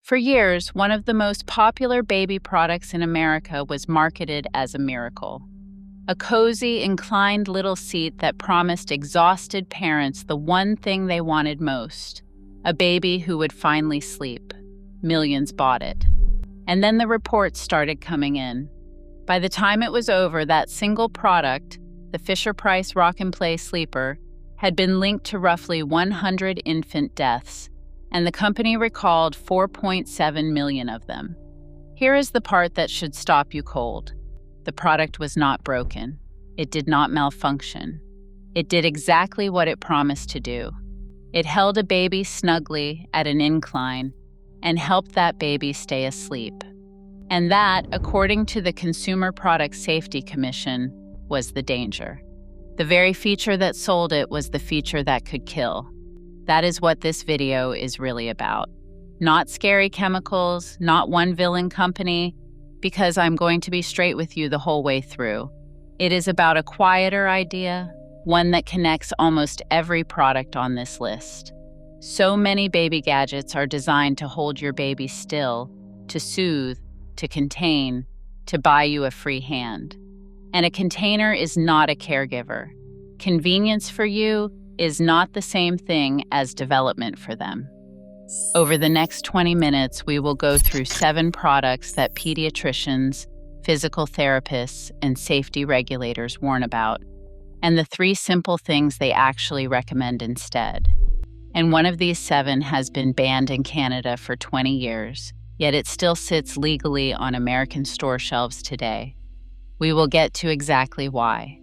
For years, one of the most popular baby products in America was marketed as a miracle. A cozy, inclined little seat that promised exhausted parents the one thing they wanted most: a baby who would finally sleep. Millions bought it. And then the reports started coming in. By the time it was over, that single product, the Fisher-Price Rock and Play Sleeper, had been linked to roughly 100 infant deaths, and the company recalled 4.7 million of them. Here is the part that should stop you cold. The product was not broken. It did not malfunction. It did exactly what it promised to do. It held a baby snugly at an incline and helped that baby stay asleep. And that, according to the Consumer Product Safety Commission, was the danger. The very feature that sold it was the feature that could kill. That is what this video is really about. Not scary chemicals, not one villain company, because I'm going to be straight with you the whole way through. It is about a quieter idea, one that connects almost every product on this list. So many baby gadgets are designed to hold your baby still, to soothe, to contain, to buy you a free hand. And a container is not a caregiver. Convenience for you is not the same thing as development for them. Over the next 20 minutes, we will go through 7 products that pediatricians, physical therapists, and safety regulators warn about, and the 3 simple things they actually recommend instead. And one of these 7 has been banned in Canada for 20 years, yet it still sits legally on American store shelves today. We will get to exactly why.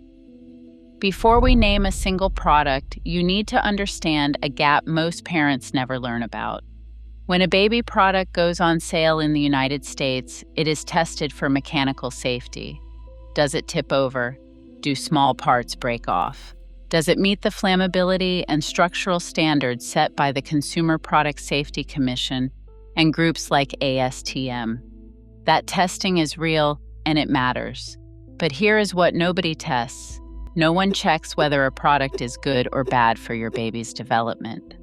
Before we name a single product, you need to understand a gap most parents never learn about. When a baby product goes on sale in the United States, it is tested for mechanical safety. Does it tip over? Do small parts break off? Does it meet the flammability and structural standards set by the Consumer Product Safety Commission and groups like ASTM? That testing is real and it matters. But here is what nobody tests. No one checks whether a product is good or bad for your baby's development.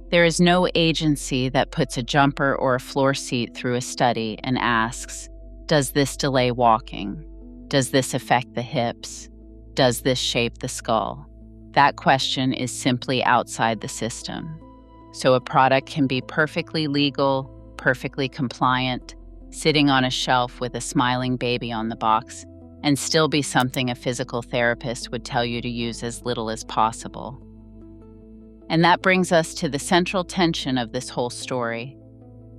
There is no agency that puts a jumper or a floor seat through a study and asks, does this delay walking? Does this affect the hips? Does this shape the skull? That question is simply outside the system. So a product can be perfectly legal, perfectly compliant, sitting on a shelf with a smiling baby on the box, and still be something a physical therapist would tell you to use as little as possible. And that brings us to the central tension of this whole story.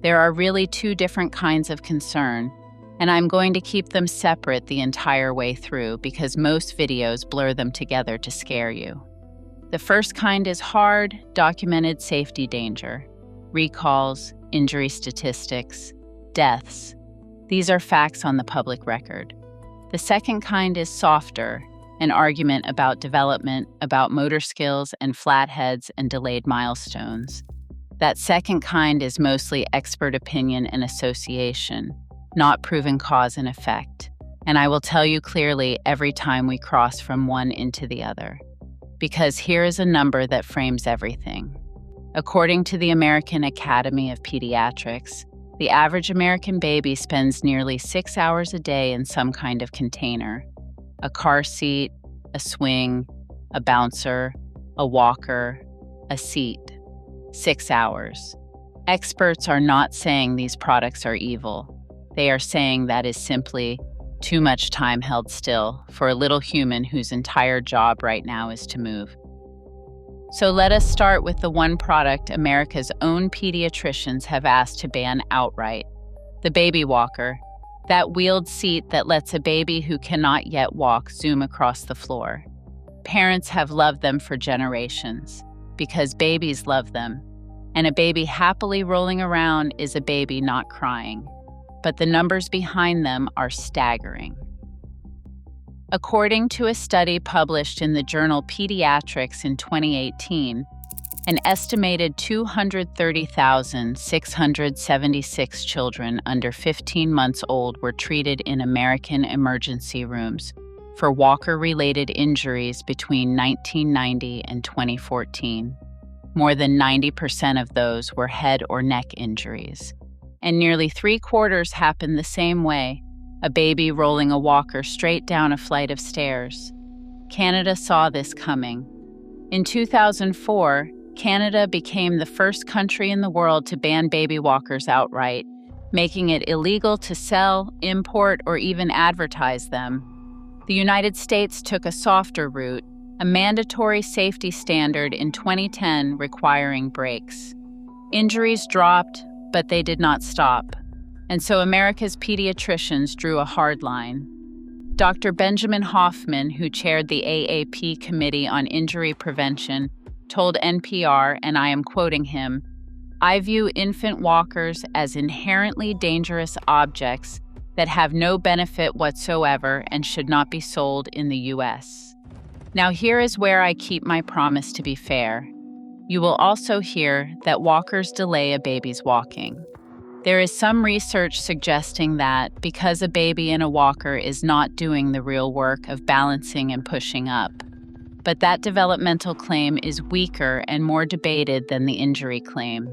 There are really 2 different kinds of concern, and I'm going to keep them separate the entire way through because most videos blur them together to scare you. The first kind is hard, documented safety danger. Recalls, injury statistics, deaths. These are facts on the public record. The second kind is softer, an argument about development, about motor skills and flatheads and delayed milestones. That second kind is mostly expert opinion and association, not proven cause and effect. And I will tell you clearly every time we cross from one into the other. Because here is a number that frames everything. According to the American Academy of Pediatrics, the average American baby spends nearly 6 hours a day in some kind of container: a car seat, a swing, a bouncer, a walker, a seat. 6 hours. Experts are not saying these products are evil. They are saying that is simply too much time held still for a little human whose entire job right now is to move. So let us start with the one product America's own pediatricians have asked to ban outright: the baby walker, that wheeled seat that lets a baby who cannot yet walk zoom across the floor. Parents have loved them for generations because babies love them, and a baby happily rolling around is a baby not crying. But the numbers behind them are staggering. According to a study published in the journal Pediatrics in 2018, an estimated 230,676 children under 15 months old were treated in American emergency rooms for walker-related injuries between 1990 and 2014. More than 90% of those were head or neck injuries. and nearly 3/4 happened the same way, a baby rolling a walker straight down a flight of stairs. Canada saw this coming. In 2004, Canada became the first country in the world to ban baby walkers outright, making it illegal to sell, import, or even advertise them. The United States took a softer route, a mandatory safety standard in 2010 requiring brakes. Injuries dropped, but they did not stop. And so America's pediatricians drew a hard line. Dr. Benjamin Hoffman, who chaired the AAP Committee on Injury Prevention, told NPR, and I am quoting him, "I view infant walkers as inherently dangerous objects that have no benefit whatsoever and should not be sold in the U.S." Now here is where I keep my promise to be fair. You will also hear that walkers delay a baby's walking. There is some research suggesting that because a baby in a walker is not doing the real work of balancing and pushing up, but that developmental claim is weaker and more debated than the injury claim.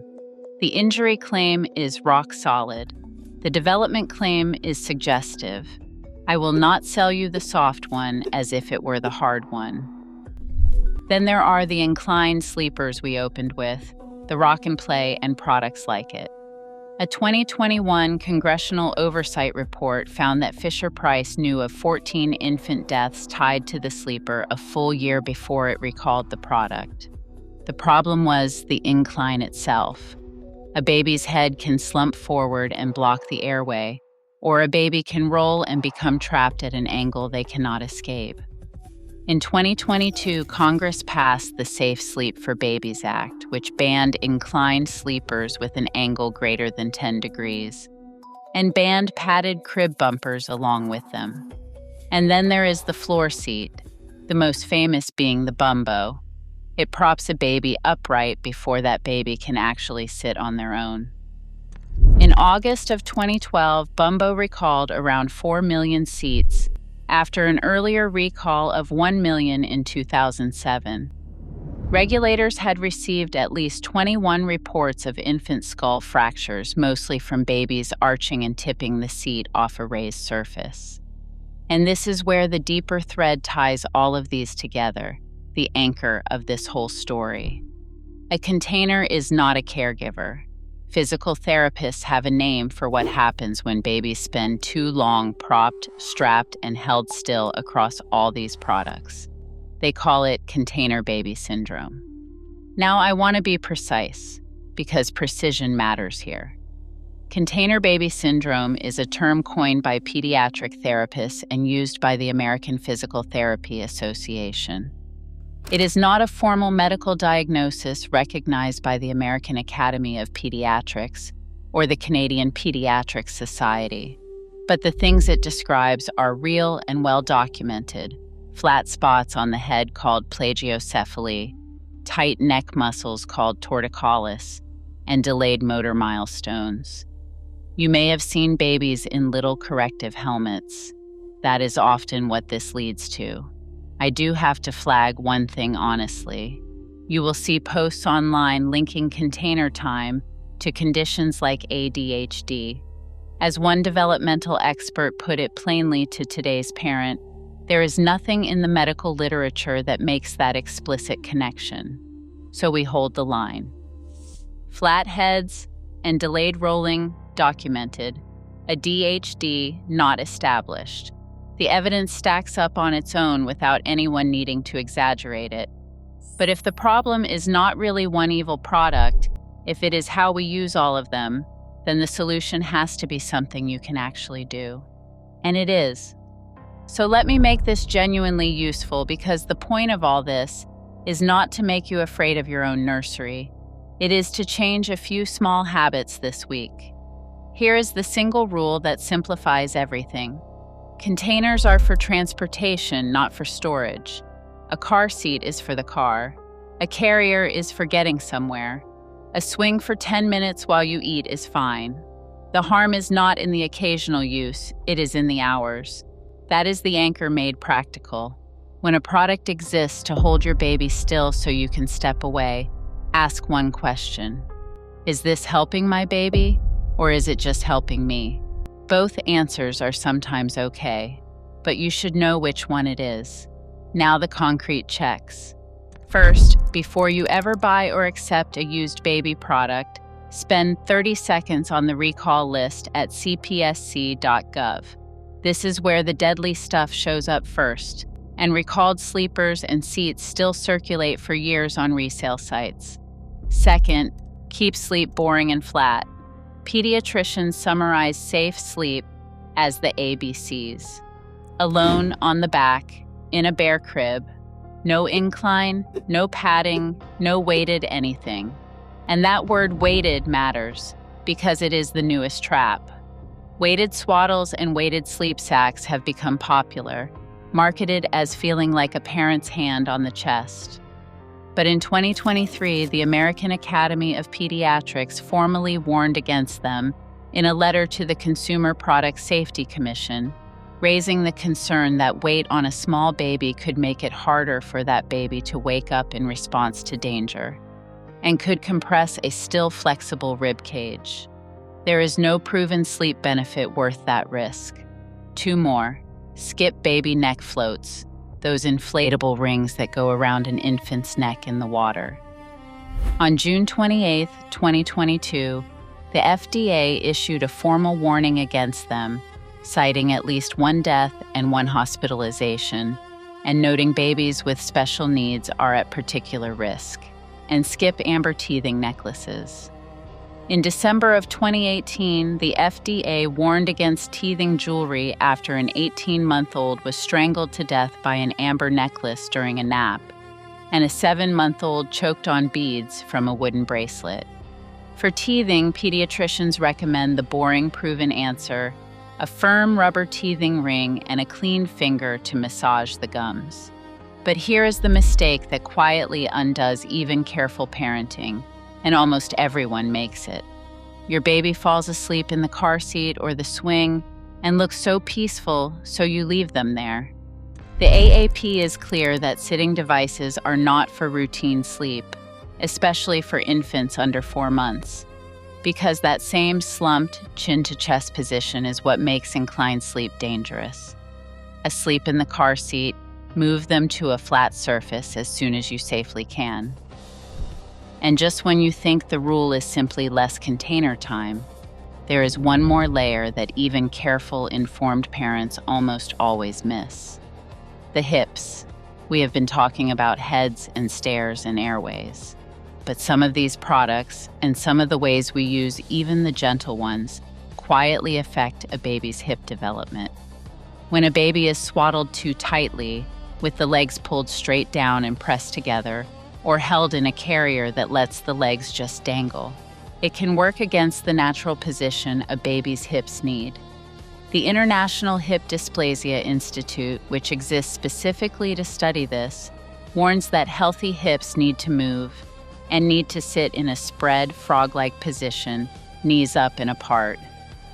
The injury claim is rock solid. The development claim is suggestive. I will not sell you the soft one as if it were the hard one. Then there are the inclined sleepers we opened with, the Rock and Play and products like it. A 2021 Congressional Oversight report found that Fisher-Price knew of 14 infant deaths tied to the sleeper a full year before it recalled the product. The problem was the incline itself. A baby's head can slump forward and block the airway, or a baby can roll and become trapped at an angle they cannot escape. In 2022, Congress passed the Safe Sleep for Babies Act, which banned inclined sleepers with an angle greater than 10 degrees, and banned padded crib bumpers along with them. And then there is the floor seat, the most famous being the bumbo. It props a baby upright before that baby can actually sit on their own. In August of 2012, Bumbo recalled around 4 million seats, after an earlier recall of 1 million in 2007. Regulators had received at least 21 reports of infant skull fractures, mostly from babies arching and tipping the seat off a raised surface. And this is where the deeper thread ties all of these together, the anchor of this whole story. A container is not a caregiver. Physical therapists have a name for what happens when babies spend too long propped, strapped, and held still across all these products. They call it container baby syndrome. Now I want to be precise, because precision matters here. Container baby syndrome is a term coined by pediatric therapists and used by the American Physical Therapy Association. It is not a formal medical diagnosis recognized by the American Academy of Pediatrics or the Canadian Pediatric Society, but the things it describes are real and well documented: flat spots on the head called plagiocephaly, tight neck muscles called torticollis, and delayed motor milestones. You may have seen babies in little corrective helmets. That is often what this leads to. I do have to flag one thing honestly. You will see posts online linking container time to conditions like ADHD. As one developmental expert put it plainly to today's parent, there is nothing in the medical literature that makes that explicit connection. So we hold the line. Flat heads and delayed rolling, documented. ADHD, not established. The evidence stacks up on its own without anyone needing to exaggerate it. But if the problem is not really one evil product, if it is how we use all of them, then the solution has to be something you can actually do. And it is. So let me make this genuinely useful, because the point of all this is not to make you afraid of your own nursery. It is to change a few small habits this week. Here is the single rule that simplifies everything. Containers are for transportation, not for storage. A car seat is for the car. A carrier is for getting somewhere. A swing for 10 minutes while you eat is fine. The harm is not in the occasional use, it is in the hours. That is the anchor made practical. When a product exists to hold your baby still so you can step away, ask one question. Is this helping my baby? Or is it just helping me? Both answers are sometimes okay, but you should know which one it is. Now the concrete checks. First, before you ever buy or accept a used baby product, spend 30 seconds on the recall list at cpsc.gov. This is where the deadly stuff shows up first, and recalled sleepers and seats still circulate for years on resale sites. Second, keep sleep boring and flat. Pediatricians summarize safe sleep as the ABCs. Alone on the back, in a bear crib, no incline, no padding, no weighted anything. And that word weighted matters because it is the newest trap. Weighted swaddles and weighted sleep sacks have become popular, marketed as feeling like a parent's hand on the chest. But in 2023, the American Academy of Pediatrics formally warned against them in a letter to the Consumer Product Safety Commission, raising the concern that weight on a small baby could make it harder for that baby to wake up in response to danger, and could compress a still flexible rib cage. There is no proven sleep benefit worth that risk. Two more: skip baby neck floats, those inflatable rings that go around an infant's neck in the water. On June 28, 2022, the FDA issued a formal warning against them, citing at least one death and one hospitalization, and noting babies with special needs are at particular risk. And skip amber teething necklaces. In December of 2018, the FDA warned against teething jewelry after an 18-month-old was strangled to death by an amber necklace during a nap, and a 7-month-old choked on beads from a wooden bracelet. For teething, pediatricians recommend the boring proven answer: a firm rubber teething ring and a clean finger to massage the gums. But here is the mistake that quietly undoes even careful parenting, and almost everyone makes it. Your baby falls asleep in the car seat or the swing and looks so peaceful, so you leave them there. The AAP is clear that sitting devices are not for routine sleep, especially for infants under 4 months, because that same slumped chin-to-chest position is what makes inclined sleep dangerous. Asleep in the car seat, move them to a flat surface as soon as you safely can. And just when you think the rule is simply less container time, there is one more layer that even careful, informed parents almost always miss. The hips. We have been talking about heads and stairs and airways. But some of these products, and some of the ways we use even the gentle ones, quietly affect a baby's hip development. When a baby is swaddled too tightly, with the legs pulled straight down and pressed together, or held in a carrier that lets the legs just dangle, it can work against the natural position a baby's hips need. The International Hip Dysplasia Institute, which exists specifically to study this, warns that healthy hips need to move and need to sit in a spread, frog-like position, knees up and apart.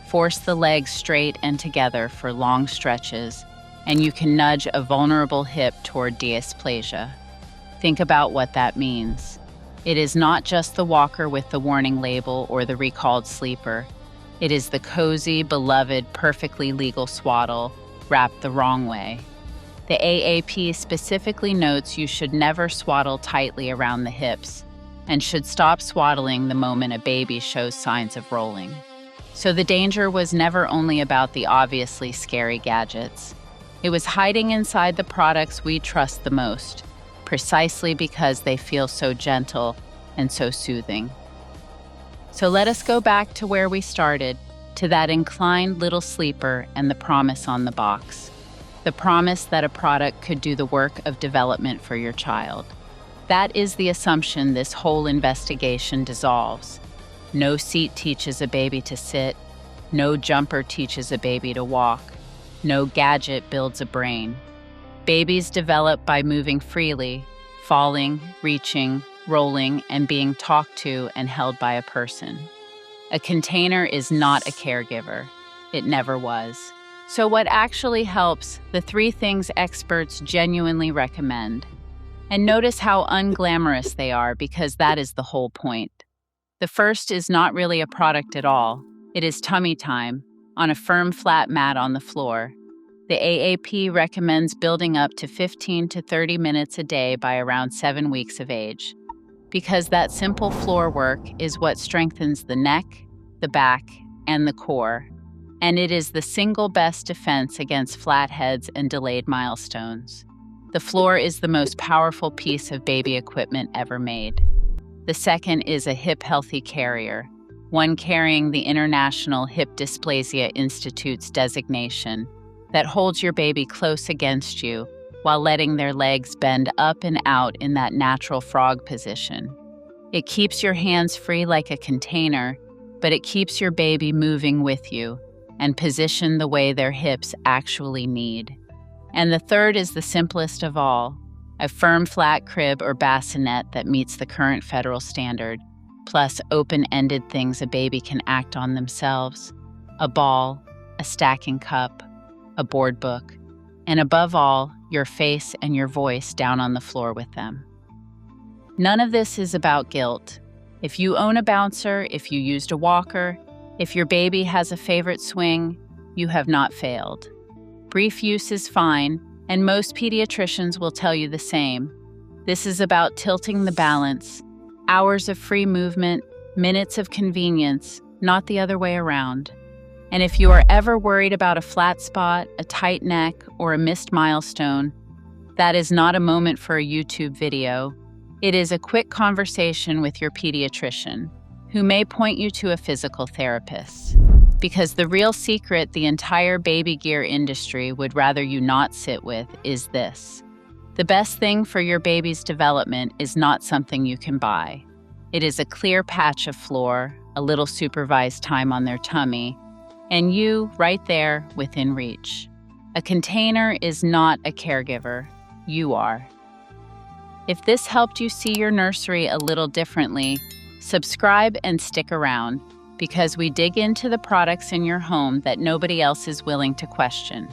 Force the legs straight and together for long stretches, and you can nudge a vulnerable hip toward dysplasia. Think about what that means. It is not just the walker with the warning label or the recalled sleeper. It is the cozy, beloved, perfectly legal swaddle wrapped the wrong way. The AAP specifically notes you should never swaddle tightly around the hips and should stop swaddling the moment a baby shows signs of rolling. So the danger was never only about the obviously scary gadgets. It was hiding inside the products we trust the most, precisely because they feel so gentle and so soothing. So let us go back to where we started, to that inclined little sleeper and the promise on the box. The promise that a product could do the work of development for your child. That is the assumption this whole investigation dissolves. No seat teaches a baby to sit. No jumper teaches a baby to walk. No gadget builds a brain. Babies develop by moving freely, falling, reaching, rolling, and being talked to and held by a person. A container is not a caregiver. It never was. So what actually helps? The 3 things experts genuinely recommend. And notice how unglamorous they are, because that is the whole point. The first is not really a product at all. It is tummy time, on a firm flat mat on the floor. The AAP recommends building up to 15 to 30 minutes a day by around 7 weeks of age, because that simple floor work is what strengthens the neck, the back, and the core, and it is the single best defense against flatheads and delayed milestones. The floor is the most powerful piece of baby equipment ever made. The second is a hip-healthy carrier, one carrying the International Hip Dysplasia Institute's designation that holds your baby close against you while letting their legs bend up and out in that natural frog position. It keeps your hands free like a container, but it keeps your baby moving with you and positioned the way their hips actually need. And the third is the simplest of all, a firm flat crib or bassinet that meets the current federal standard, plus open-ended things a baby can act on themselves, a ball, a stacking cup, a board book, and above all, your face and your voice down on the floor with them. None of this is about guilt. If you own a bouncer, if you used a walker, if your baby has a favorite swing, you have not failed. Brief use is fine, and most pediatricians will tell you the same. This is about tilting the balance, hours of free movement, minutes of convenience, not the other way around. And if you are ever worried about a flat spot, a tight neck, or a missed milestone, that is not a moment for a YouTube video. It is a quick conversation with your pediatrician, who may point you to a physical therapist. Because the real secret the entire baby gear industry would rather you not sit with is this. The best thing for your baby's development is not something you can buy. It is a clear patch of floor, a little supervised time on their tummy, and you right there within reach. A container is not a caregiver. You are. If this helped you see your nursery a little differently, subscribe and stick around, because we dig into the products in your home that nobody else is willing to question.